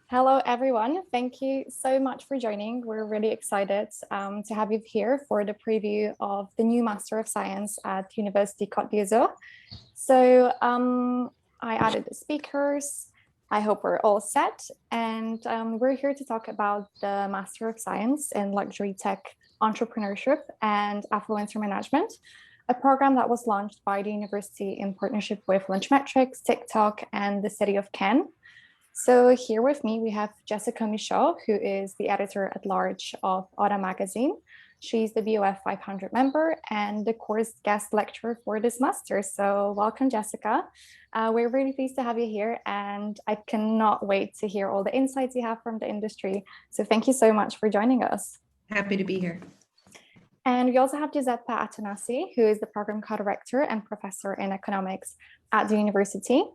Hello, everyone. Thank you so much for joining. We're really excited to have you here for the preview of the new Master of Science at Université Côte. So I added the speakers. I hope we're all set. And we're here to talk about the Master of Science in Luxury Tech, Entrepreneurship, and Affluencer Management, a program that was launched by the university in partnership with Launchmetrics, TikTok, and the city of Cannes. So here with me, we have Jessica Michault, who is the editor-at-large of ODDA magazine. She's the BOF 500 member and the course guest lecturer for this master. So welcome, Jessica. We're really pleased to have you here, and I cannot wait to hear all the insights you have from the industry. So thank you so much for joining us. Happy to be here. And we also have Giuseppe ATTANASI, who is the program co-director and professor in economics at the University.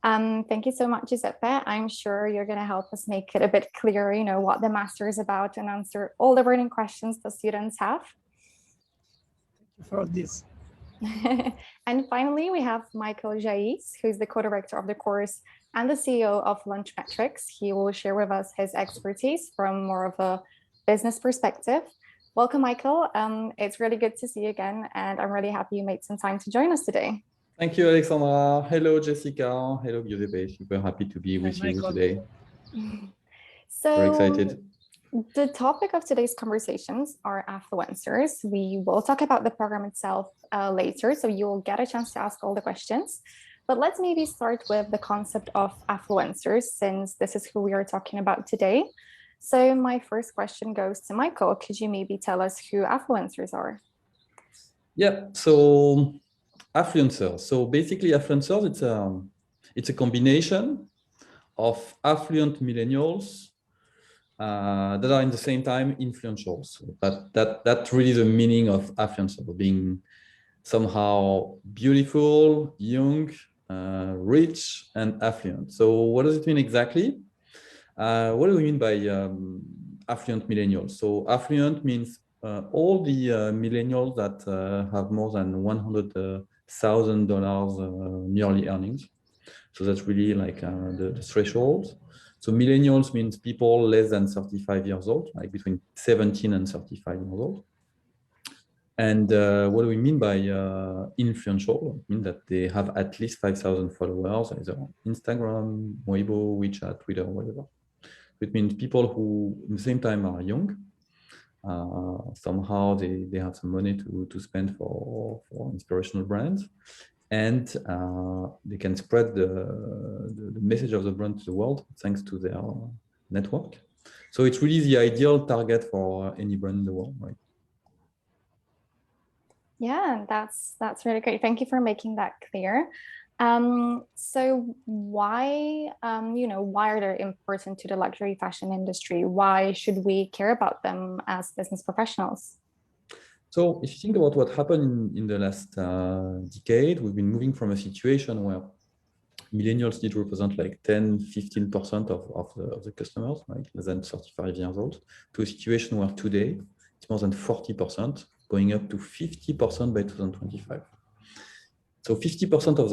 Thank you so much, Giuseppe. I'm sure you're going to help us make it a bit clearer, what the master is about and answer all the burning questions the students have. Thank you for this. And finally, we have Michault, who's the co-director of the course and the CEO of Launchmetrics. He will share with us his expertise from more of a business perspective. Welcome, Michault. It's really good to see you again, and I'm really happy you made some time to join us today. Thank you, Alexandra. Hello, Jessica. Hello, Giuseppe. Super happy to be with you today. So, very excited. The topic of today's conversations are affluencers. We will talk about the program itself later, so you'll get a chance to ask all the questions. But let's maybe start with the concept of affluencers, since this is who we are talking about today. So my first question goes to Michault. Could you maybe tell us who affluencers are? Yeah, so affluencers. So basically, affluencers, it's a combination of affluent millennials that are in the same time influential. So that's really the meaning of affluencer, being somehow beautiful, young, rich, and affluent. So what does it mean exactly? What do we mean by affluent millennials? So affluent means all the millennials that have more than $100,000 yearly earnings. So that's really like the threshold. So millennials means people less than 35 years old, like between 17 and 35 years old. And what do we mean by influential? I mean that they have at least 5,000 followers, either on Instagram, Weibo, WeChat, Twitter, whatever. It means people who at the same time are young. Somehow they have some money to spend for inspirational brands, and they can spread the message of the brand to the world thanks to their network. So it's really the ideal target for any brand in the world, right? Yeah, that's really great. Thank you for making that clear. So why, why are they important to the luxury fashion industry? Why should we care about them as business professionals? So if you think about what happened in the last decade, we've been moving from a situation where millennials did represent like 10–15% of the customers, right, less than 35 years old, to a situation where today it's more than 40%, going up to 50% by 2025. So 50% of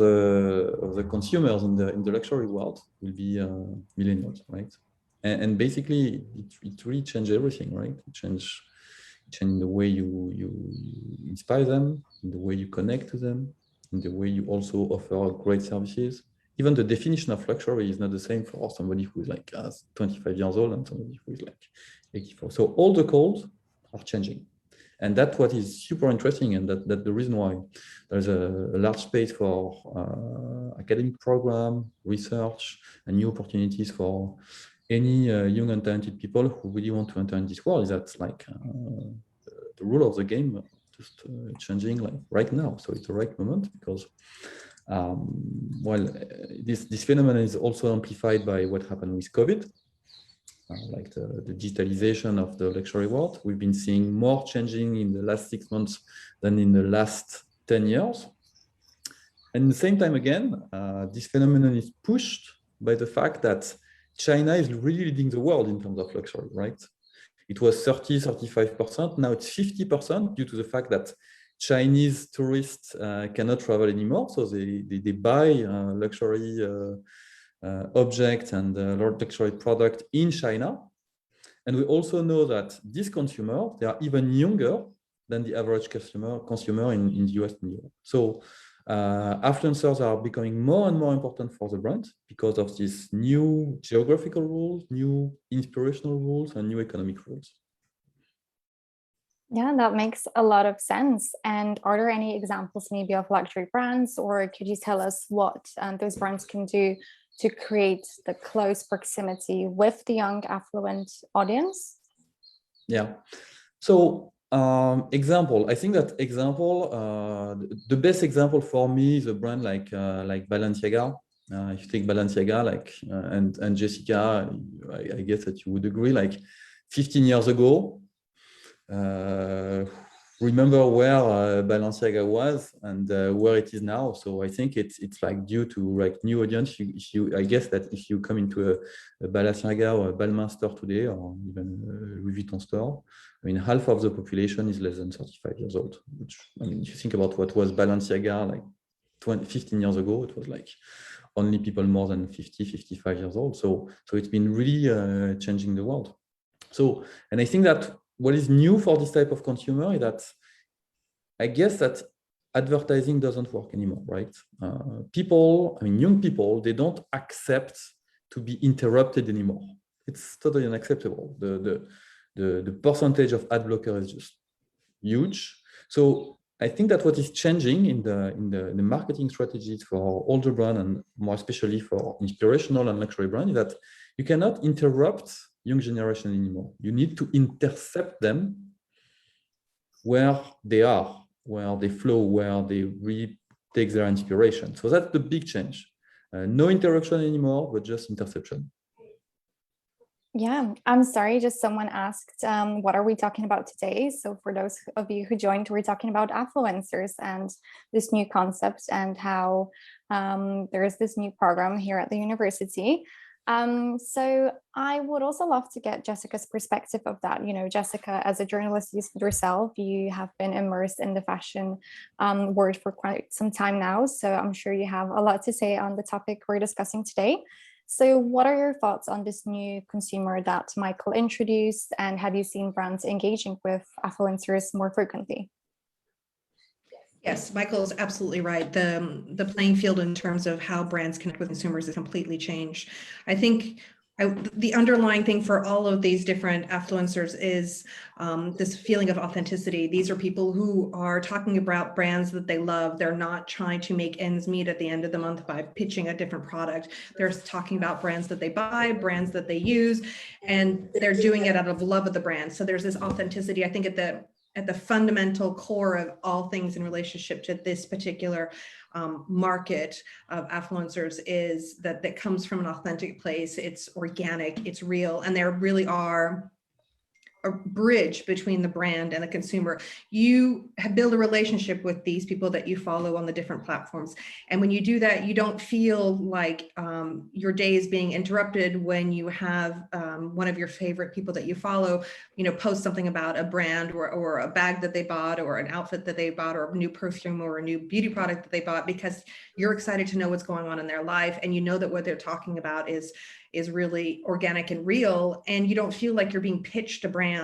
the consumers in the luxury world will be millennials, right? And basically, it really changed everything, right? It changed the way you inspire them, in the way you connect to them, in the way you also offer great services. Even the definition of luxury is not the same for somebody who is like 25 years old and somebody who is like 84. So all the codes are changing. And that's what is super interesting, and that's the reason why there's a large space for academic program, research, and new opportunities for any young and talented people who really want to enter in this world. That's like the rule of the game just changing like right now. So it's the right moment because this phenomenon is also amplified by what happened with COVID. Like the digitalization of the luxury world. We've been seeing more changing in the last 6 months than in the last 10 years. And at the same time, again, this phenomenon is pushed by the fact that China is really leading the world in terms of luxury, right? It was 30–35%. Now it's 50% due to the fact that Chinese tourists cannot travel anymore, so they buy luxury objects and luxury product in China. And we also know that these consumers, they are even younger than the average consumer in the US and Europe. So affluencers are becoming more and more important for the brand because of these new geographical rules, new inspirational rules, and new economic rules. Yeah, that makes a lot of sense. And are there any examples maybe of luxury brands, or could you tell us what those brands can do to create the close proximity with the young affluent audience? Yeah. So example, I think that example, the best example for me is a brand like Balenciaga. If you take Balenciaga, and Jessica, I guess that you would agree, 15 years ago, remember where Balenciaga was and where it is now. So I think it's due to new audience. I guess that if you come into a Balenciaga or a Balmain store today, or even a Louis Vuitton store, I mean, half of the population is less than 35 years old. Which, I mean, if you think about what was Balenciaga 15 years ago, it was only people more than 50, 55 years old. So it's been really changing the world. So, and I think that what is new for this type of consumer is that I guess that advertising doesn't work anymore, right? Young people, they don't accept to be interrupted anymore. It's totally unacceptable. The percentage of ad blocker is just huge. So I think that what is changing in the marketing strategies for older brand, and more especially for inspirational and luxury brand, is that you cannot interrupt young generation anymore. You need to intercept them where they are, where they flow, where they really take their inspiration. So that's the big change. No interruption anymore, but just interception. Yeah, I'm sorry, just someone asked, what are we talking about today? So for those of you who joined, we're talking about affluencers and this new concept, and how there is this new program here at the university. So I would also love to get Jessica's perspective of that. You know, Jessica, as a journalist yourself, you have been immersed in the fashion world for quite some time now. So I'm sure you have a lot to say on the topic we're discussing today. So what are your thoughts on this new consumer that Michael introduced, and have you seen brands engaging with affluencers more frequently? Yes, Michael is absolutely right. The playing field in terms of how brands connect with consumers is completely changed. I think the underlying thing for all of these different affluencers is this feeling of authenticity. These are people who are talking about brands that they love. They're not trying to make ends meet at the end of the month by pitching a different product. They're talking about brands that they buy, brands that they use, and they're doing it out of love of the brand. So there's this authenticity, I think, at the fundamental core of all things in relationship to this particular market of affluencers, is that comes from an authentic place. It's organic, it's real, and there really are a bridge between the brand and the consumer. You have built a relationship with these people that you follow on the different platforms. And when you do that, you don't feel like your day is being interrupted when you have one of your favorite people that you follow, post something about a brand or a bag that they bought, or an outfit that they bought, or a new perfume or a new beauty product that they bought, because you're excited to know what's going on in their life. And you know that what they're talking about is really organic and real, and you don't feel like you're being pitched a brand.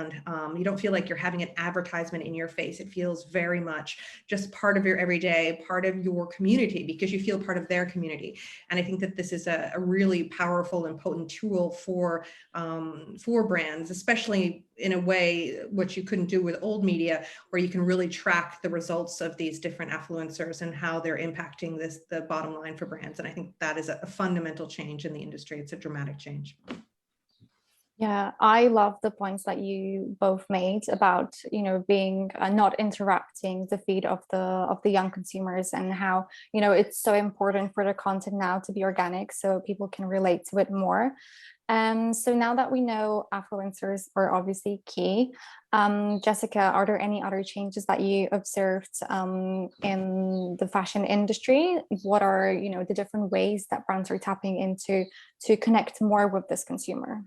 You don't feel like you're having an advertisement in your face. It feels very much just part of your everyday, part of your community, because you feel part of their community. And I think that this is a really powerful and potent tool for brands, especially in a way which you couldn't do with old media, where you can really track the results of these different affluencers and how they're impacting the bottom line for brands. And I think that is a fundamental change in the industry. It's a dramatic change. Yeah, I love the points that you both made about, being not interrupting the feed of the young consumers, and how, it's so important for the content now to be organic so people can relate to it more. So now that we know affluencers are obviously key, Jessica, are there any other changes that you observed in the fashion industry? What are, the different ways that brands are tapping into to connect more with this consumer?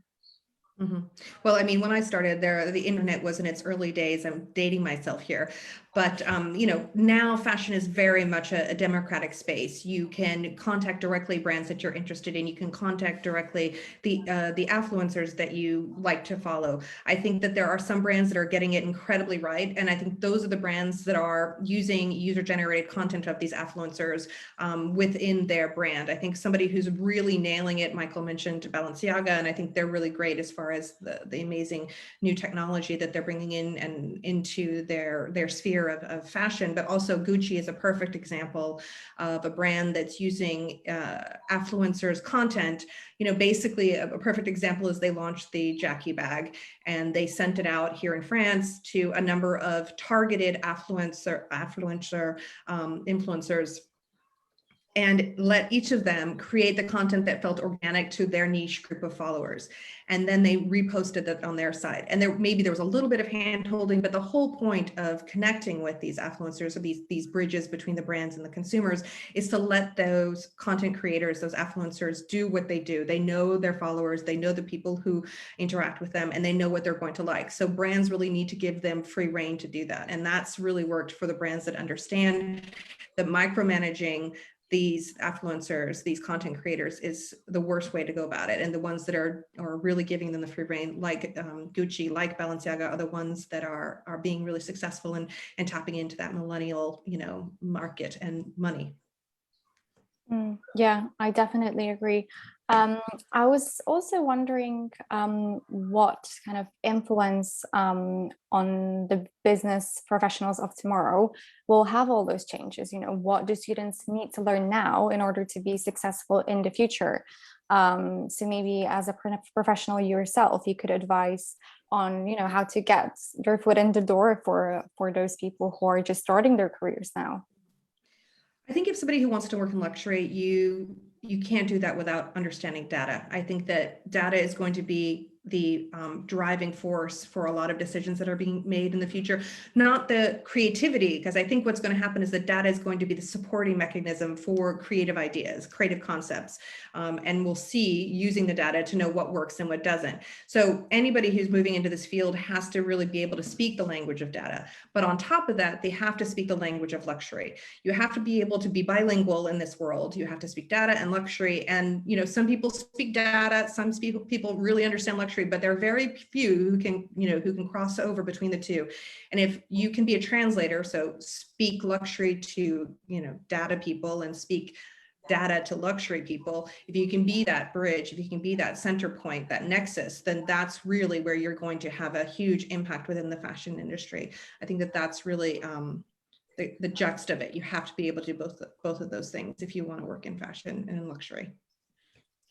Mm-hmm. Well, I mean, when I started there, the internet was in its early days. I'm dating myself here, But now fashion is very much a democratic space. You can contact directly brands that you're interested in. You can contact directly the affluencers that you like to follow. I think that there are some brands that are getting it incredibly right, and I think those are the brands that are using user-generated content of these affluencers within their brand. I think somebody who's really nailing it, Michael mentioned Balenciaga, and I think they're really great as far as the amazing new technology that they're bringing in and into their sphere of fashion. But also Gucci is a perfect example of a brand that's using affluencers content. Basically a perfect example is they launched the Jackie bag, and they sent it out here in France to a number of targeted affluencer influencers, and let each of them create the content that felt organic to their niche group of followers. And then they reposted that on their side. And maybe there was a little bit of hand holding, but the whole point of connecting with these affluencers, or these bridges between the brands and the consumers, is to let those content creators, those affluencers, do what they do. They know their followers, they know the people who interact with them, and they know what they're going to like. So brands really need to give them free rein to do that. And that's really worked for the brands that understand that micromanaging these affluencers, these content creators, is the worst way to go about it. And the ones that are really giving them the free rein, like Gucci, like Balenciaga, are the ones that are being really successful and tapping into that millennial, market and money. Yeah, I definitely agree. I was also wondering what kind of influence on the business professionals of tomorrow will have all those changes. What do students need to learn now in order to be successful in the future? So maybe as a professional yourself, you could advise on, how to get your foot in the door for those people who are just starting their careers now. I think if somebody who wants to work in luxury, you can't do that without understanding data. I think that data is going to be the driving force for a lot of decisions that are being made in the future, not the creativity, because I think what's going to happen is that data is going to be the supporting mechanism for creative ideas, creative concepts, and we'll see using the data to know what works and what doesn't. So anybody who's moving into this field has to really be able to speak the language of data. But on top of that, they have to speak the language of luxury. You have to be able to be bilingual in this world. You have to speak data and luxury. And some people speak data, some people really understand luxury, but there are very few who can cross over between the two. And if you can be a translator, so speak luxury to data people and speak data to luxury people, if you can be that bridge, if you can be that center point, that nexus, then that's really where you're going to have a huge impact within the fashion industry. I think that that's really the gist of it. You have to be able to do both of those things if you want to work in fashion and in luxury.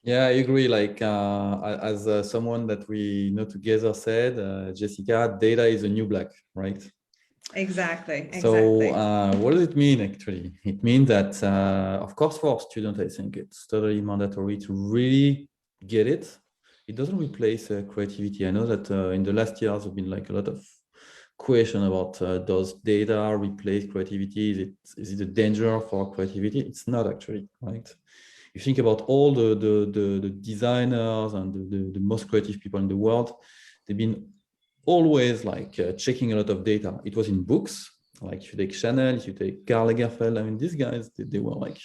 Yeah, I agree. Like as someone that we know together said, Jessica, data is a new black, right? Exactly. So what does it mean actually? It means that, of course, for students, I think it's totally mandatory to really get it. It doesn't replace creativity. I know that in the last years, there's been like a lot of question about does data replace creativity? Is it a danger for creativity? It's not actually, right? You think about all the designers and the most creative people in the world, they've been always like checking a lot of data. It was in books, like if you take Chanel, if you take Karl Lagerfeld, I mean, these guys, they were like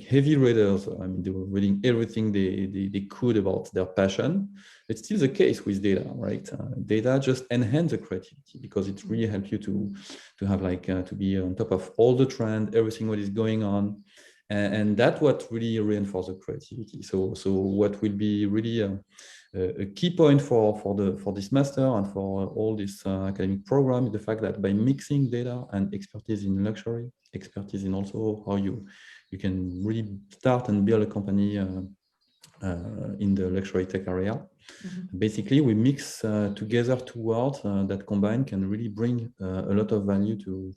heavy readers. I mean, they were reading everything they could about their passion. It's still the case with data, right? Data just enhance the creativity because it really helps you to have like to be on top of all the trend, everything what is going on. And that's what really reinforces the creativity. So what will be really a key point for this master and for all this academic program is the fact that by mixing data and expertise in luxury, expertise in also how you can really start and build a company in the luxury tech area. Mm-hmm. Basically, we mix together two worlds that combined can really bring a lot of value to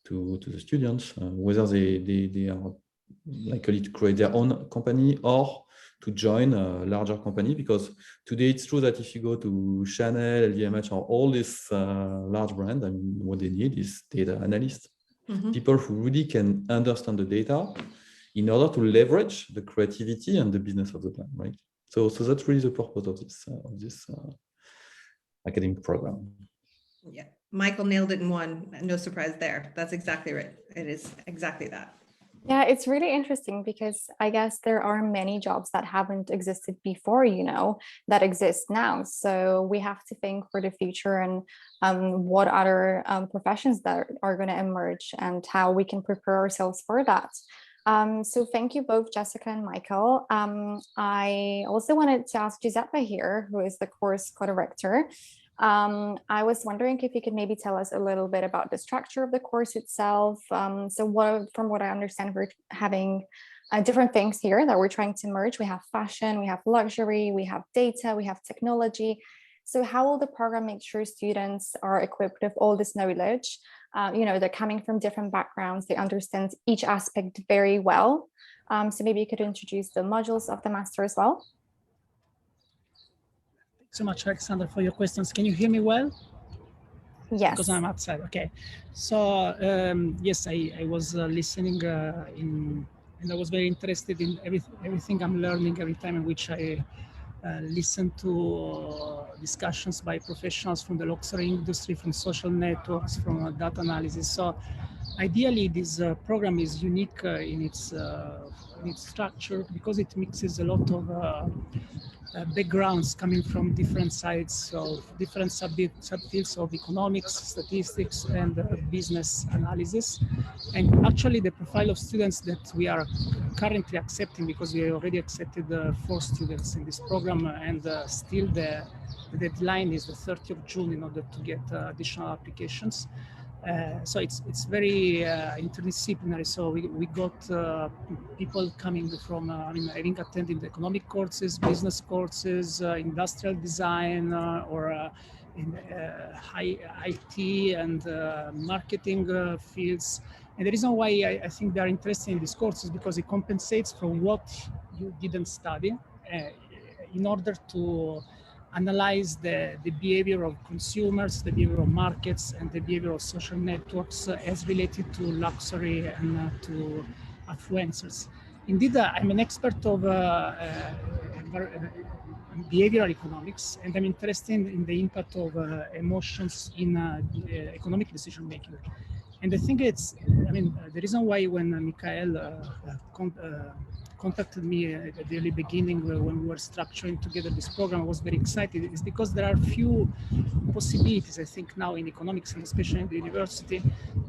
the students, whether they are likely to create their own company or to join a larger company, because today it's true that if you go to Chanel, LVMH, or all this large brand, I mean, what they need is data analysts, mm-hmm. people who really can understand the data in order to leverage the creativity and the business of the brand, right? So that's really the purpose of this academic program. Yeah, Michael nailed it in one. No surprise there. That's exactly right. It is exactly that. Yeah, it's really interesting because I guess there are many jobs that haven't existed before, that exist now. So we have to think for the future and what other professions that are going to emerge and how we can prepare ourselves for that. So thank you both, Jessica and Michael. I also wanted to ask Giuseppe here, who is the course co-director. I was wondering if you could maybe tell us a little bit about the structure of the course itself. From what I understand, we're having different things here that we're trying to merge. We have fashion, we have luxury, we have data, we have technology. So how will the program make sure students are equipped with all this knowledge? They're coming from different backgrounds. They understand each aspect very well. So maybe you could introduce the modules of the master as well. So much, Alexander, for your questions. Can you hear me well? Yes. Because I'm outside. Okay. So yes, I was listening and I was very interested in everything I'm learning every time in which I listen to discussions by professionals from the luxury industry, from social networks, from data analysis. So ideally, this program is unique in its structure because it mixes a lot of backgrounds coming from different sides of different subfields of economics, statistics, and business analysis. And actually the profile of students that we are currently accepting, because we already accepted 4 students in this program, and still the deadline is the 30th of June in order to get additional applications. So it's very interdisciplinary. So we got people coming from, having attended economic courses, business courses, industrial design, or in high IT and marketing fields. And the reason why I think they are interested in these courses because it compensates for what you didn't study in order to analyze the behavior of consumers, the behavior of markets, and the behavior of social networks as related to luxury and to affluencers. Indeed, I'm an expert of behavioral economics, and I'm interested in the impact of emotions in economic decision making. And I think the reason why when Michael contacted me at the early beginning when we were structuring together this program, I was very excited, is because there are few possibilities, I think, now in economics and especially in the university,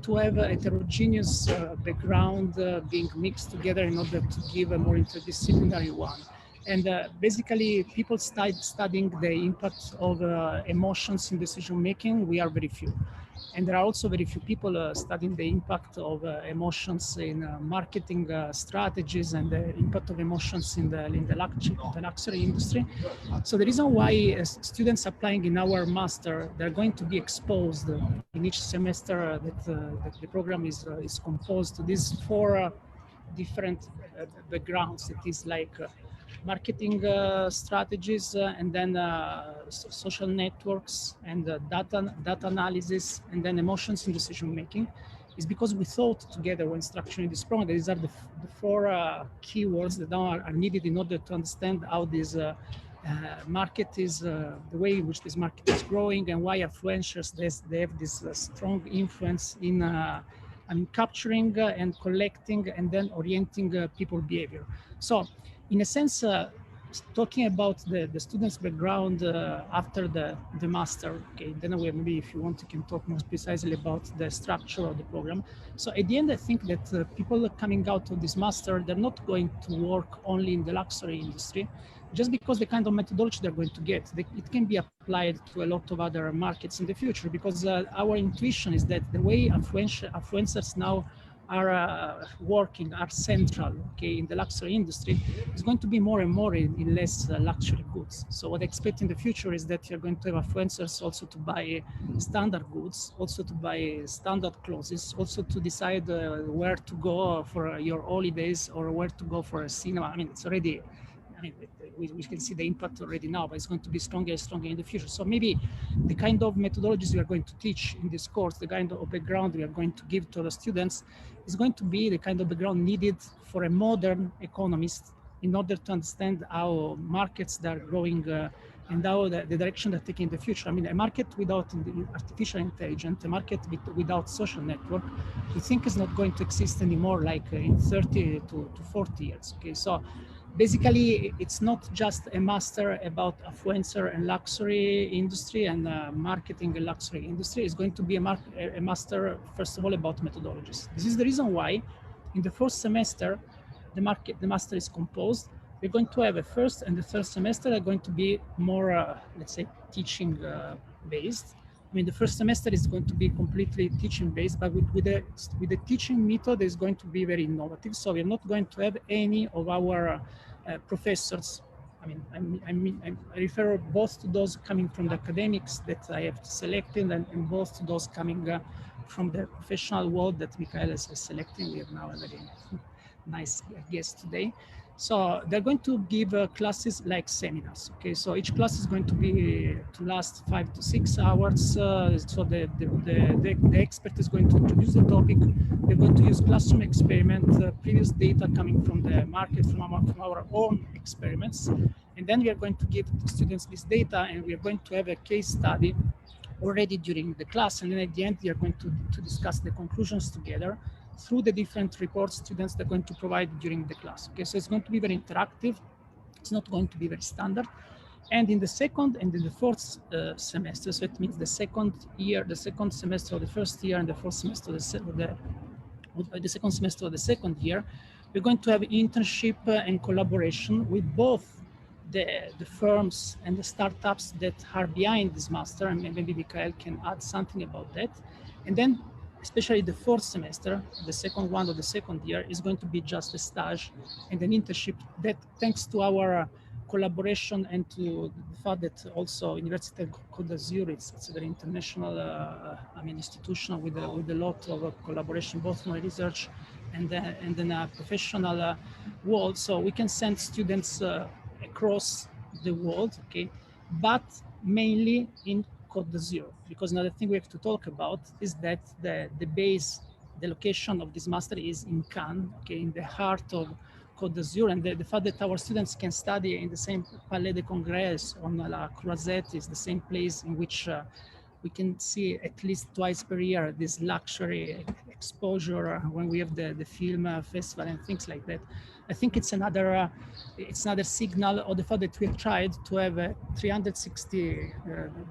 to have a heterogeneous background being mixed together in order to give a more interdisciplinary one. And basically, people studying the impact of emotions in decision making, we are very few. And there are also very few people studying the impact of emotions in marketing strategies and the impact of emotions in the luxury industry. So the reason why students applying in our master, they're going to be exposed in each semester that the program is composed to these 4 different backgrounds. It is like marketing strategies, and then social networks, and data analysis, and then emotions in decision making, is because we thought together when structuring this program, these are the 4 keywords that are needed in order to understand how this market is, the way in which this market is growing, and why affluencers, they have this strong influence in capturing and collecting and then orienting people behavior. So in a sense, talking about the student's background after the master, okay, then maybe if you want, you can talk more precisely about the structure of the program. So at the end, I think that people coming out of this master, they're not going to work only in the luxury industry, just because the kind of methodology they're going to get, it can be applied to a lot of other markets in the future, because our intuition is that the way affluencers now are working, are central, okay, in the luxury industry, is going to be more and more in less luxury goods. So what I expect in the future is that you're going to have affluencers also to buy standard goods, also to buy standard clothes, also to decide where to go for your holidays or where to go for a cinema. It's already, we can see the impact already now, but it's going to be stronger and stronger in the future. So maybe the kind of methodologies we are going to teach in this course, the kind of background we are going to give to the students, is going to be the kind of background needed for a modern economist in order to understand how markets that are growing and how the direction they're taking in the future. I mean, a market without artificial intelligence, a market without social network, we think is not going to exist anymore like in 30 to 40 years, okay? So basically, it's not just a master about affluencer and luxury industry and marketing and luxury industry. It's going to be a master, first of all, about methodologies. This is the reason why in the first semester, the master is composed. We're going to have a first and the third semester are going to be more, let's say, teaching based. I mean, the first semester is going to be completely teaching based, but with the teaching method is going to be very innovative. So we're not going to have any of our professors. I refer both to those coming from the academics that I have selected and both to those coming from the professional world that Michael is selecting. We have now a very nice guest today. So they're going to give classes like seminars. Okay, so each class is going to be to last 5 to 6 hours. So the expert is going to introduce the topic. We're going to use classroom experiment, previous data coming from the market, from our own experiments, and then we are going to give the students this data, and we are going to have a case study already during the class, and then at the end we are going to discuss the conclusions together through the different reports students are going to provide during the class. Okay, so it's going to be very interactive. It's not going to be very standard. And in the second and in the fourth semester, so it means the second semester of the first year and the fourth semester of the second semester of the second year, we're going to have internship and collaboration with both the firms and the startups that are behind this master, and maybe Michael can add something about that. And then especially the fourth semester, the second one of the second year, is going to be just a stage and an internship that, thanks to our collaboration and to the fact that also Université Côte d'Azur, it's a very international institution with a lot of collaboration, both from research and then a professional world. So we can send students across the world, okay, but mainly in Côte d'Azur, because another thing we have to talk about is that the base, the location of this master is in Cannes, okay, in the heart of Côte d'Azur, and the fact that our students can study in the same Palais de Congrès on La Croisette is the same place in which we can see at least twice per year this luxury exposure when we have the film festival and things like that. I think it's another signal of the fact that we have tried to have a 360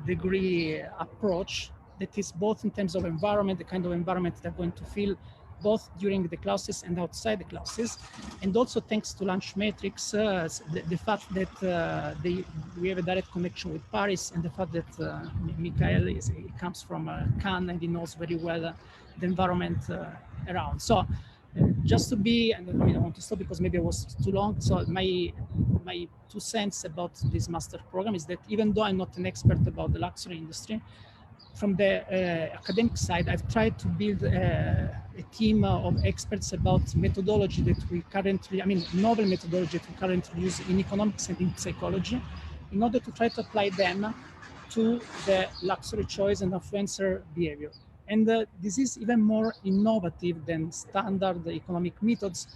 degree approach that is both in terms of environment, the kind of environment they're going to feel both during the classes and outside the classes, and also thanks to Launchmetrics, the fact that we have a direct connection with Paris, and the fact that Michael comes from Cannes and he knows very well the environment around. So just to be, and I want to stop because maybe it was too long. So my 2 cents about this master program is that even though I'm not an expert about the luxury industry, from the academic side, I've tried to build a team of experts about methodology that we currently, novel methodology that we currently use in economics and in psychology, in order to try to apply them to the luxury choice and affluencer behavior. And this is even more innovative than standard economic methods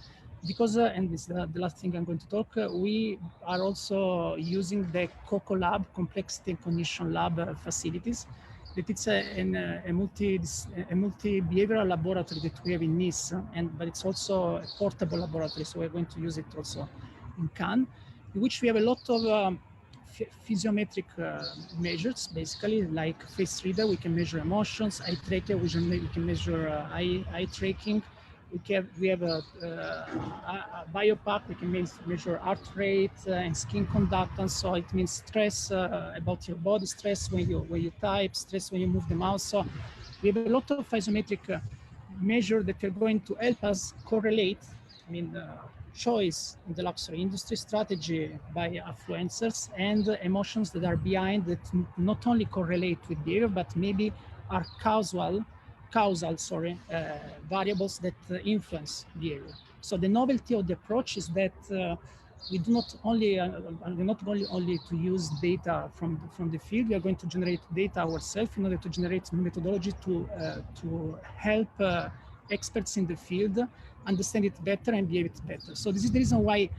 because, and this is the last thing I'm going to talk, we are also using the COCO lab, Complexity and Cognition Lab facilities. That it's a multi-behavioral laboratory that we have in Nice, but it's also a portable laboratory, so we're going to use it also in Cannes, in which we have a lot of physiometric measures, basically, like face reader, we can measure emotions, eye tracker, we can measure eye tracking, we have a biopack, we can measure heart rate and skin conductance. So it means stress about your body, stress when you type, stress when you move the mouse. So we have a lot of physiometric measures that are going to help us correlate, choice in the luxury industry, strategy by affluencers, and emotions that are behind that not only correlate with behavior, but maybe are causal variables that influence behavior. So the novelty of the approach is that we do not only to use data from the field. We are going to generate data ourselves in order to generate methodology to help experts in the field understand it better and behave it better. So this is the reason why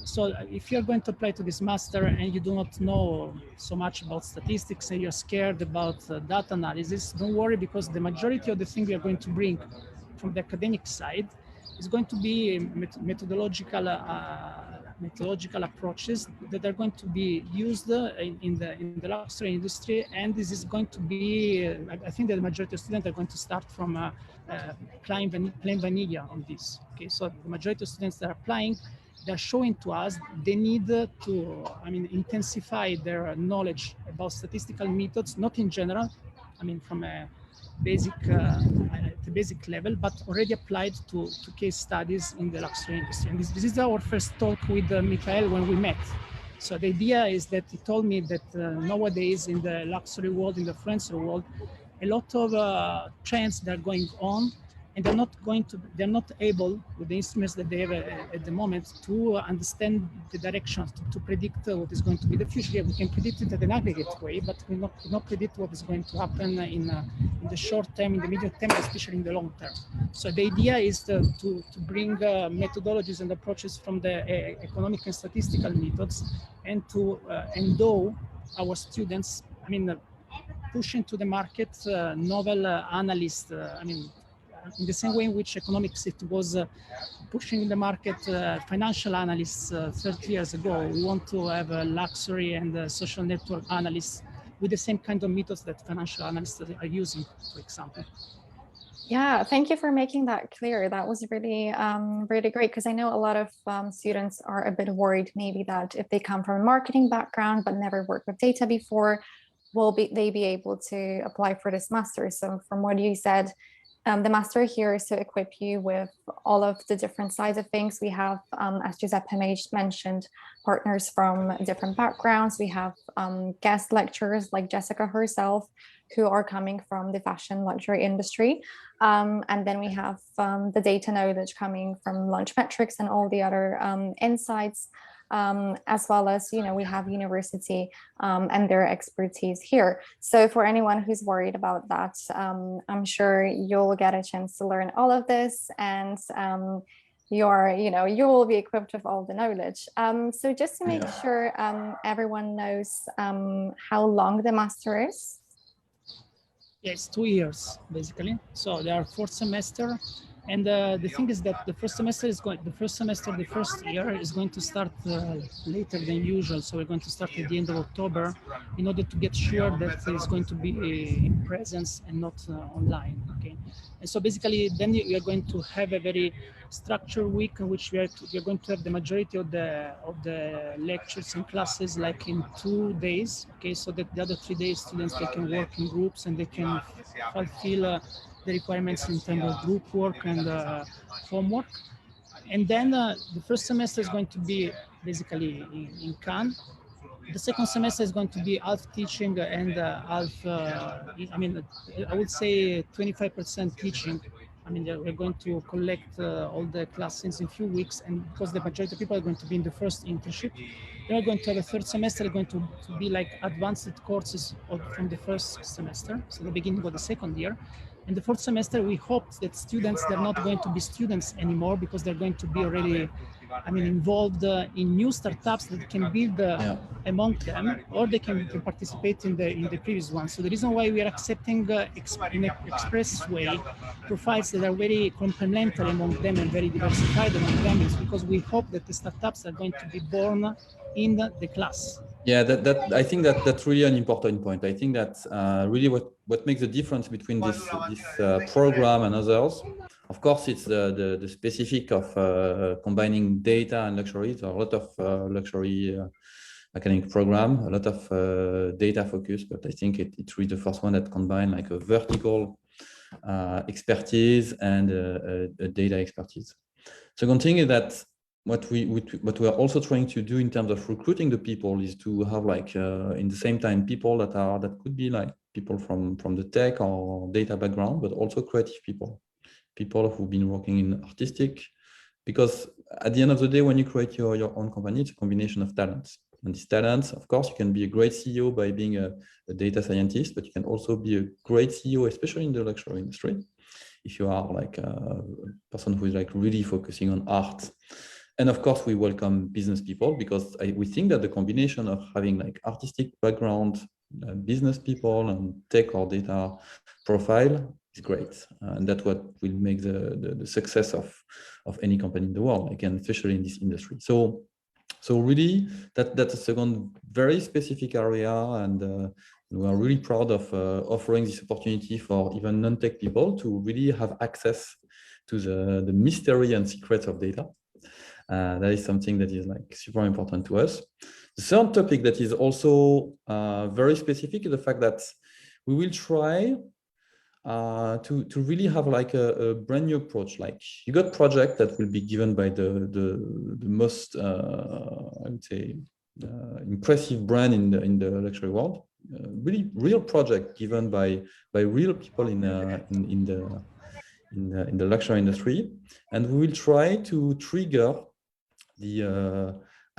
So if you're going to apply to this master and you do not know so much about statistics and you're scared about data analysis, don't worry, because the majority of the thing we are going to bring from the academic side is going to be methodological approaches that are going to be used in the luxury industry, and this is going to be. I think that the majority of students are going to start from plain vanilla on this. Okay, so the majority of students that are applying, they're showing to us they need to, intensify their knowledge about statistical methods, not in general, from a basic, at the basic level, but already applied to case studies in the luxury industry. And this is our first talk with Michael when we met. So the idea is that he told me that nowadays in the luxury world, in the Affluencer world, a lot of trends that are going on, and they're not able, with the instruments that they have at the moment, to understand the directions, to predict what is going to be the future. Yeah, we can predict it at an aggregate way, but we cannot predict what is going to happen in the short term, in the medium term, especially in the long term. So the idea is to bring methodologies and approaches from the economic and statistical methods, and to endow our students, push into the market novel analysts, in the same way in which economics it was pushing in the market financial analysts 30 years ago. We want to have luxury and social network analysts with the same kind of methods that financial analysts are using, for example. Yeah, thank you for making that clear. That was really, really great, because I know a lot of students are a bit worried maybe that if they come from a marketing background but never worked with data before, will they be able to apply for this master? So from what you said, the master here is to equip you with all of the different sides of things. We have, as Giuseppe mentioned, partners from different backgrounds. We have guest lecturers like Jessica herself, who are coming from the fashion luxury industry. And then we have the data knowledge coming from Launchmetrics and all the other insights, as well as, we have Université and their expertise here. So for anyone who's worried about that, I'm sure you'll get a chance to learn all of this, and you will be equipped with all the knowledge. So just to make sure everyone knows how long the master is. Yeah, it's 2 years basically. So there are 4 semesters. And the thing is that the first year is going to start later than usual. So we're going to start at the end of October in order to get sure that it's going to be in presence and not online. Okay. And so basically then we are going to have a very structured week in which we are going to have the majority of the lectures and classes like in 2 days. Okay. So that the other 3 days students, they can work in groups and they can fulfill the requirements in terms of group work and homework. And then the first semester is going to be basically in Cannes. The second semester is going to be half teaching and half, I would say 25% teaching. We're going to collect all the classes in a few weeks, and because the majority of people are going to be in the first internship, they're going to have a third semester going to be like advanced courses from the first semester, so the beginning of the second year. In the fourth semester, we hope that students, they're not going to be students anymore, because they're going to be already, involved in new startups that can build among them, or they can participate in the previous one. So the reason why we are accepting in an express way profiles that are very complementary among them and very diversified among them is because we hope that the startups are going to be born in the class. Yeah, I think that's really an important point. I think that really what makes the difference between this program and others, of course, it's the specific of combining data and luxury. There are a lot of luxury academic program, a lot of data focus, but I think it's really the first one that combine like a vertical expertise and a data expertise. Second thing is that what we are also trying to do in terms of recruiting the people is to have like in the same time people that could be like people from the tech or data background, but also creative people who've been working in artistic, because at the end of the day, when you create your own company, it's a combination of talents. And these talents, of course, you can be a great CEO by being a data scientist, but you can also be a great CEO, especially in the luxury industry, if you are like a person who is like really focusing on art And of course, we welcome business people because we think that the combination of having like artistic background, business people, and tech or data profile is great. And that's what will make the success of any company in the world, again, especially in this industry. So really, that's a second very specific area, and we are really proud of offering this opportunity for even non-tech people to really have access to the mystery and secrets of data. That is something that is like super important to us. The third topic that is also very specific is the fact that we will try to really have like a brand new approach. Like you got project that will be given by the most I would say impressive brand in the luxury world. Really real project given by real people in the luxury industry, and we will try to trigger the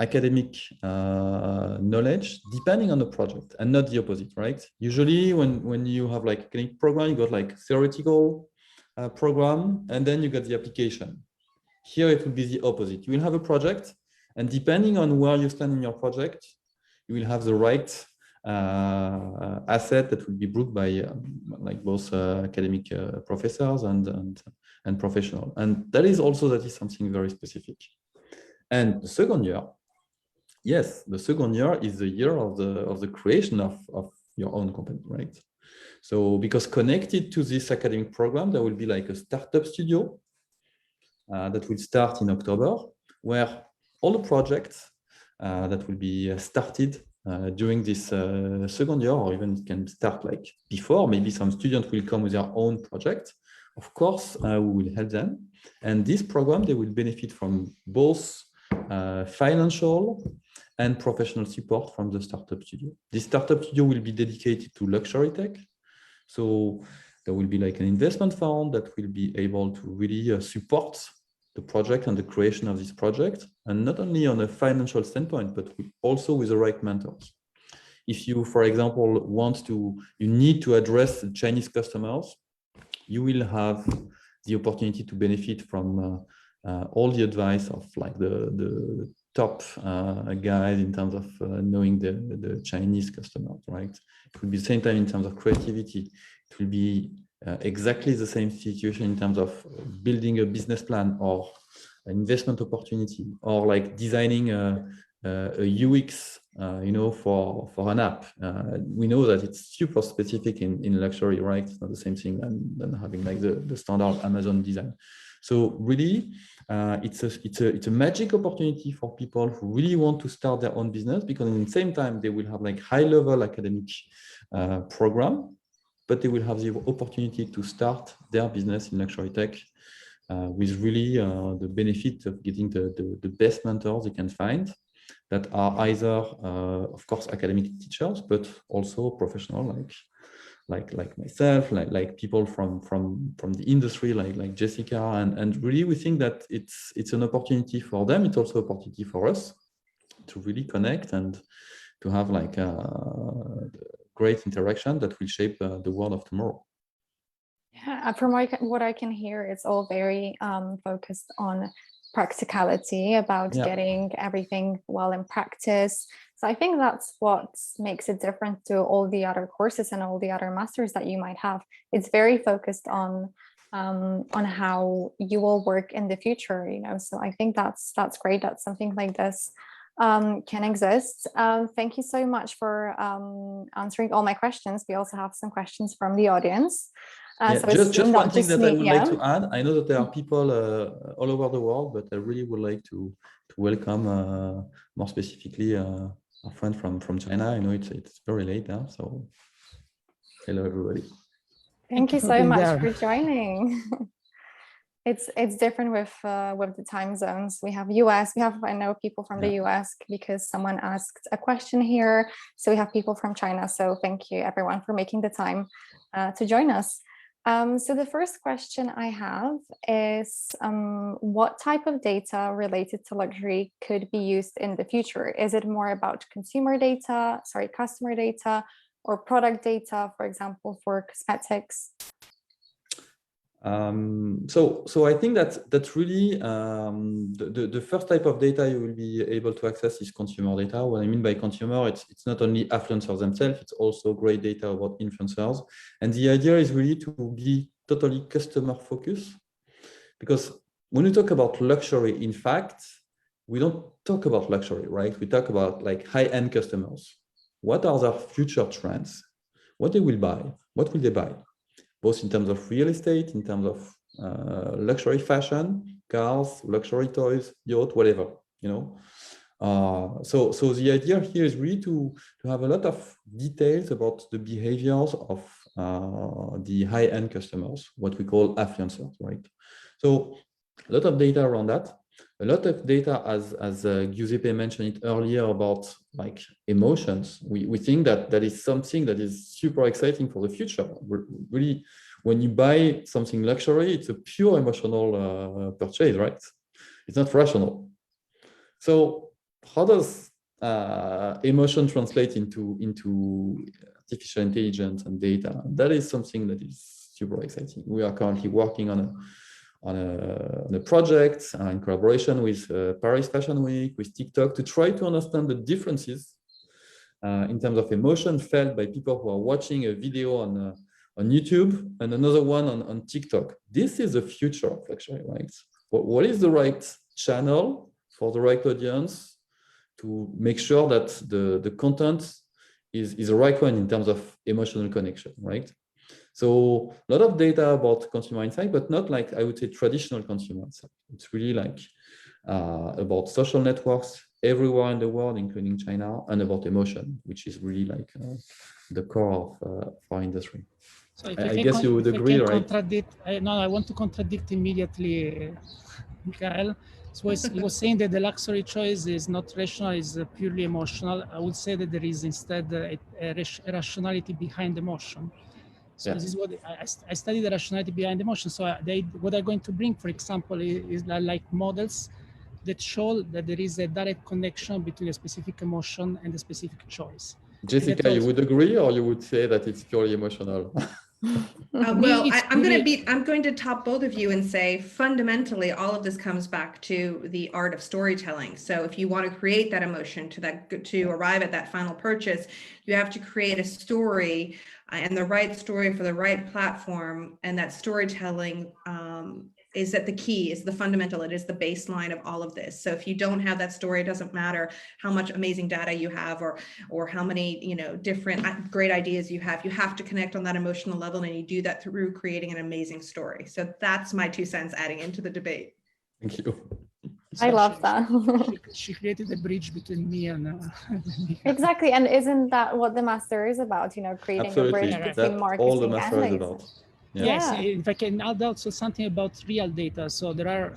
academic knowledge depending on the project and not the opposite, right? Usually when you have like academic program, you got like theoretical program, and then you got the application. Here it will be the opposite. You will have a project, and depending on where you stand in your project, you will have the right asset that will be brought by like both academic professors and professional. And that is something very specific. And the second year, yes, the second year is the year of the creation of your own company, right? So because connected to this academic program, there will be like a startup studio that will start in October, where all the projects that will be started during this second year, or even it can start like before, maybe some students will come with their own project. Of course, we will help them. And this program, they will benefit from both financial and professional support from the startup studio. This startup studio will be dedicated to luxury tech. So there will be like an investment fund that will be able to really support the project and the creation of this project, and not only on a financial standpoint, but also with the right mentors. If you, for example, you need to address the Chinese customers, you will have the opportunity to benefit from all the advice of like the top guys in terms of knowing the Chinese customers, right? It will be the same time in terms of creativity. It will be exactly the same situation in terms of building a business plan or an investment opportunity, or like designing a UX, for an app. We know that it's super specific in luxury, right? It's not the same thing than having like the standard Amazon design. So really, it's a magic opportunity for people who really want to start their own business, because at the same time they will have like high-level academic program, but they will have the opportunity to start their business in luxury tech with really the benefit of getting the best mentors they can find, that are either, of course, academic teachers, but also professional, like myself, like people from the industry, like Jessica, and really we think that it's an opportunity for them. It's also an opportunity for us to really connect and to have like great interaction that will shape the world of tomorrow. Yeah, from what I can hear, it's all very focused on practicality, about getting everything well in practice. So I think that's what makes it different to all the other courses and all the other masters that you might have. It's very focused on how you will work in the future, So I think that's great that something like this can exist. Thank you so much for answering all my questions. We also have some questions from the audience. So just one thing that I would like to add. I know that there are people all over the world, but I really would like to welcome more specifically our friend from China. I know it's very late now, so hello everybody. Thank you so much for joining. It's different with the time zones. We have US. I know people from the US because someone asked a question here. So we have people from China. So thank you everyone for making the time to join us. So the first question I have is, what type of data related to luxury could be used in the future? Is it more about customer data, or product data, for example, for cosmetics? So I think that's really the first type of data you will be able to access is consumer data. What I mean by consumer, it's not only affluencers themselves, it's also great data about influencers. And the idea is really to be totally customer focused, because when we talk about luxury, in fact, we don't talk about luxury, right? We talk about like high-end customers. What are their future trends? What they will buy? What will they buy? Both in terms of real estate, in terms of luxury fashion, cars, luxury toys, yacht, whatever, you know. So the idea here is really to have a lot of details about the behaviors of the high-end customers, what we call affluencers, right? So a lot of data around that. A lot of data, as Giuseppe mentioned it earlier, about like emotions. We think that is something that is super exciting for the future. Really, when you buy something luxury, it's a pure emotional purchase, right? It's not rational. So how does emotion translate into artificial intelligence and data? That is something that is super exciting. We are currently working on a project in collaboration with Paris Fashion Week, with TikTok, to try to understand the differences in terms of emotion felt by people who are watching a video on YouTube and another one on TikTok. This is the future of luxury, right? What is the right channel for the right audience to make sure that the content is the right one in terms of emotional connection, right? So a lot of data about consumer insight, but not like, I would say, traditional consumer insight. It's really like about social networks everywhere in the world, including China, and about emotion, which is really like the core of our industry. So I guess you would agree, right? No, I want to contradict immediately, Michael. So he was saying that the luxury choice is not rational, is purely emotional. I would say that there is instead a rationality behind emotion. So this is what I study, the rationality behind emotion. So what they're going to bring, for example, is like models that show that there is a direct connection between a specific emotion and a specific choice. Jessica, you would agree, or you would say that it's purely emotional? Well, I'm going to top both of you and say fundamentally all of this comes back to the art of storytelling. So if you want to create that emotion to arrive at that final purchase, you have to create a story and the right story for the right platform, and that storytelling is at the key, is the fundamental, it is the baseline of all of this. So if you don't have that story, it doesn't matter how much amazing data you have or how many different great ideas you have to connect on that emotional level, and you do that through creating an amazing story. So that's my 2 cents adding into the debate. Thank you. I love that. She created a bridge between me and exactly, and isn't that what the master is about? Creating Absolutely. a bridge between marketing all the master and is data. about. Yes, if I can add also something about real data. So there are,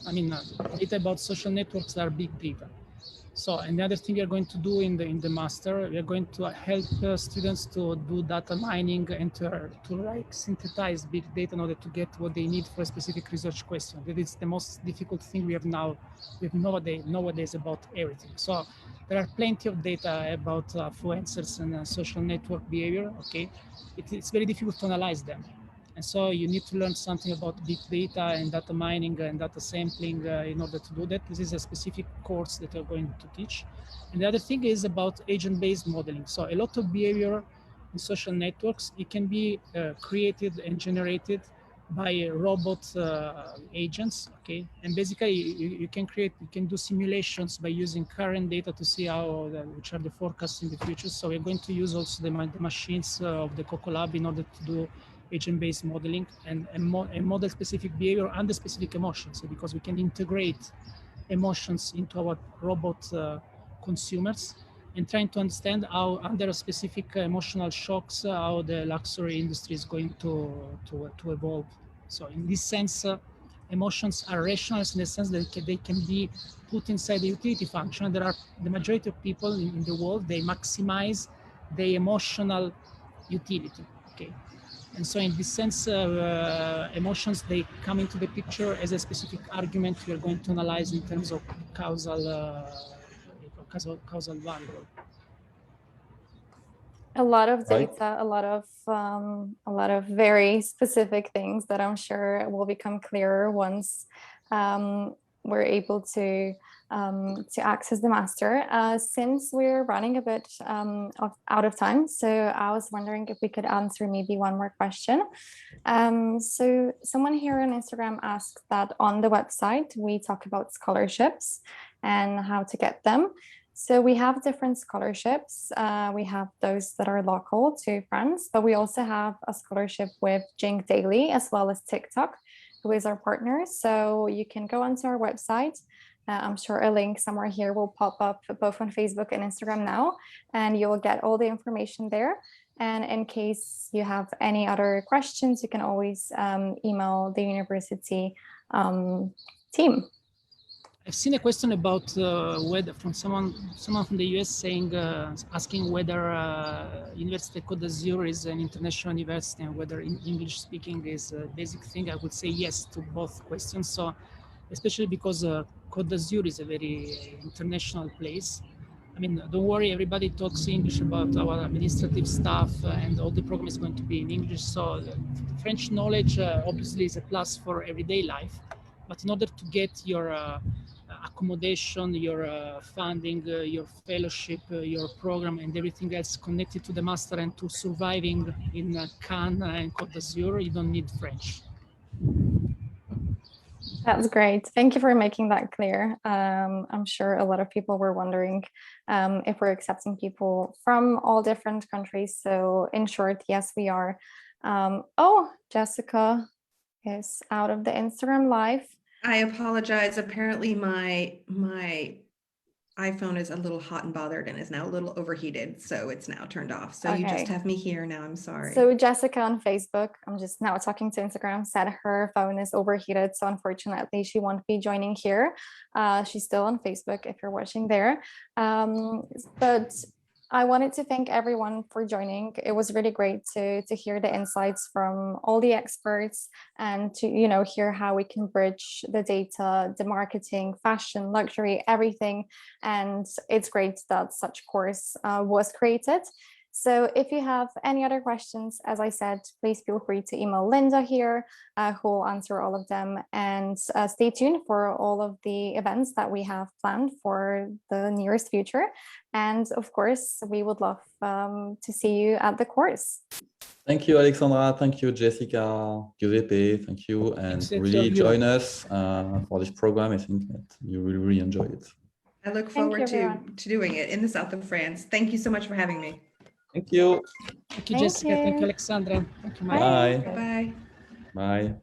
data about social networks are big data. So another thing we are going to do in the master, we are going to help students to do data mining and to like synthesize big data in order to get what they need for a specific research question. That is the most difficult thing we have nowadays about everything. So there are plenty of data about affluencers and social network behavior. Okay, it's very difficult to analyze them. And so you need to learn something about big data and data mining and data sampling in order to do that. This is a specific course that we're going to teach. And the other thing is about agent-based modeling. So a lot of behavior in social networks, it can be created and generated by robot agents, okay? And basically you can do simulations by using current data to see which are the forecasts in the future. So we're going to use also the machines of the Coco Lab in order to do agent-based modeling and model specific behavior and the specific emotions, because we can integrate emotions into our robot consumers and trying to understand how under specific emotional shocks, how the luxury industry is going to evolve. So in this sense, emotions are rational in the sense that they can be put inside the utility function. There are the majority of people in the world, they maximize the emotional utility, okay? And so in this sense, emotions, they come into the picture as a specific argument we are going to analyze in terms of causal variable. A lot of Right. data, a lot of very specific things that I'm sure will become clearer once we're able to access the master. Since we're running a bit out of time, so I was wondering if we could answer maybe one more question. So someone here on Instagram asked that on the website we talk about scholarships and how to get them. So we have different scholarships. We have those that are local to France, but we also have a scholarship with Jink Daily as well as TikTok, who is our partner. So you can go onto our website. I'm sure a link somewhere here will pop up both on Facebook and Instagram now, and you will get all the information there. And in case you have any other questions, you can always email the university team. I've seen a question about whether from someone from the US saying, asking whether Université Côte d'Azur is an international university and whether English speaking is a basic thing. I would say yes to both questions. So, especially because Côte d'Azur is a very international place. I mean, don't worry, everybody talks English about our administrative staff and all the program is going to be in English. So French knowledge obviously is a plus for everyday life. But in order to get your accommodation, your funding, your fellowship, your program, and everything else connected to the master and to surviving in Cannes and Côte d'Azur, you don't need French. That's great. Thank you for making that clear. I'm sure a lot of people were wondering if we're accepting people from all different countries. So in short, yes, we are. Oh, Jessica is out of the Instagram live. I apologize. Apparently my iPhone is a little hot and bothered and is now a little overheated. So it's now turned off. So you just have me here now. I'm sorry. So Jessica on Facebook, I'm just now talking to Instagram, said her phone is overheated. So unfortunately, she won't be joining here. She's still on Facebook if you're watching there. But I wanted to thank everyone for joining. It was really great to hear the insights from all the experts and to hear how we can bridge the data, the marketing, fashion, luxury, everything. And it's great that such course was created. So if you have any other questions, as I said, please feel free to email Linda here, who will answer all of them. And stay tuned for all of the events that we have planned for the nearest future. And of course, we would love to see you at the course. Thank you, Alexandra. Thank you, Jessica, Giuseppe. Thank you. And really join us for this program. I think that you will really enjoy it. I look forward to doing it in the south of France. Thank you so much for having me. Thank you. Thank you, Jessica. Thank you, Alexandra. Thank you, Mike. Bye. Bye. Bye.